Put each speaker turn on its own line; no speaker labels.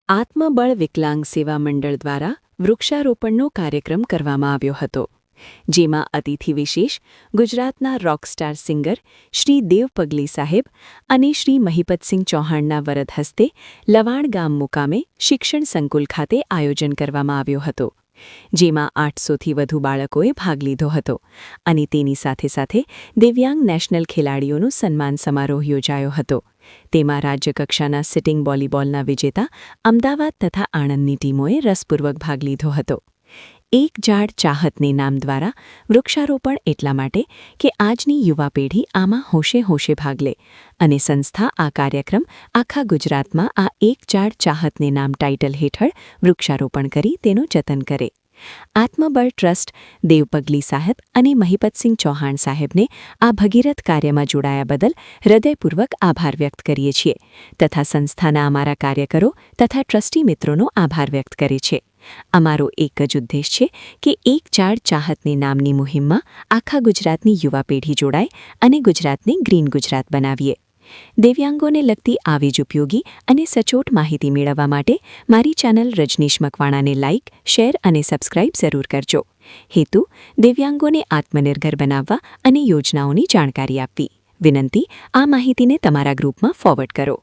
આત્મબળ વિકલાંગ સેવા મંડળ દ્વારા વૃક્ષારોપણનો કાર્યક્રમ કરવામાં આવ્યો હતો, જેમાં અતિથિ વિશેષ ગુજરાતના રોકસ્ટાર સિંગર શ્રી દેવ પગલી સાહેબ અને શ્રી મહિપતસિંહ ચૌહાણના વરદ હસ્તે લવાણ ગામ મુકામે શિક્ષણ સંકુલ ખાતે આયોજન કરવામાં આવ્યો હતો, જેમાં 800થી વધુ બાળકોએ ભાગ લીધો હતો અને તેની સાથે સાથે દિવ્યાંગ નેશનલ ખેલાડીઓનું સન્માન સમારોહ યોજાયો હતો. તેમાં રાજ્યકક્ષાના સિટિંગ વોલીબોલના વિજેતા અમદાવાદ તથા આણંદની ટીમોએ રસપૂર્વક ભાગ લીધો હતો. એક ઝાડ ચાહતને નામ દ્વારા વૃક્ષારોપણ એટલા માટે કે આજની યુવા પેઢી આમાં હોશે હોશે ભાગ લે અને સંસ્થા આ કાર્યક્રમ આખા ગુજરાતમાં આ એક ઝાડ ચાહતને નામ ટાઇટલ હેઠળ વૃક્ષારોપણ કરી તેનું જતન કરે. આત્મબળ ટ્રસ્ટ દેવ પગલી સાહેબ અને મહિપતસિંહ ચૌહાણ સાહેબને આ ભગીરથ કાર્યમાં જોડાયા બદલ હૃદયપૂર્વક આભાર વ્યક્ત કરીએ છીએ તથા સંસ્થાના અમારા કાર્યકરો તથા ટ્રસ્ટી મિત્રોનો આભાર વ્યક્ત કરે છે. અમારો એક જ ઉદ્દેશ છે કે એક ઝાડ ચાહતને નામની મુહિમમાં આખા ગુજરાતની યુવા પેઢી જોડાય અને ગુજરાતને ગ્રીન ગુજરાત બનાવીએ. દિવ્યાંગોને લગતી આવી જ ઉપયોગી અને સચોટ માહિતી મેળવવા માટે મારી ચેનલ રજનીશ મકવાણાને લાઇક, શેર અને સબસ્ક્રાઇબ જરૂર કરજો. હેતુ: દિવ્યાંગોને આત્મનિર્ભર બનાવવા અને યોજનાઓની જાણકારી આપવી. વિનંતી: આ માહિતીને તમારા ગ્રુપમાં ફોરવર્ડ કરો.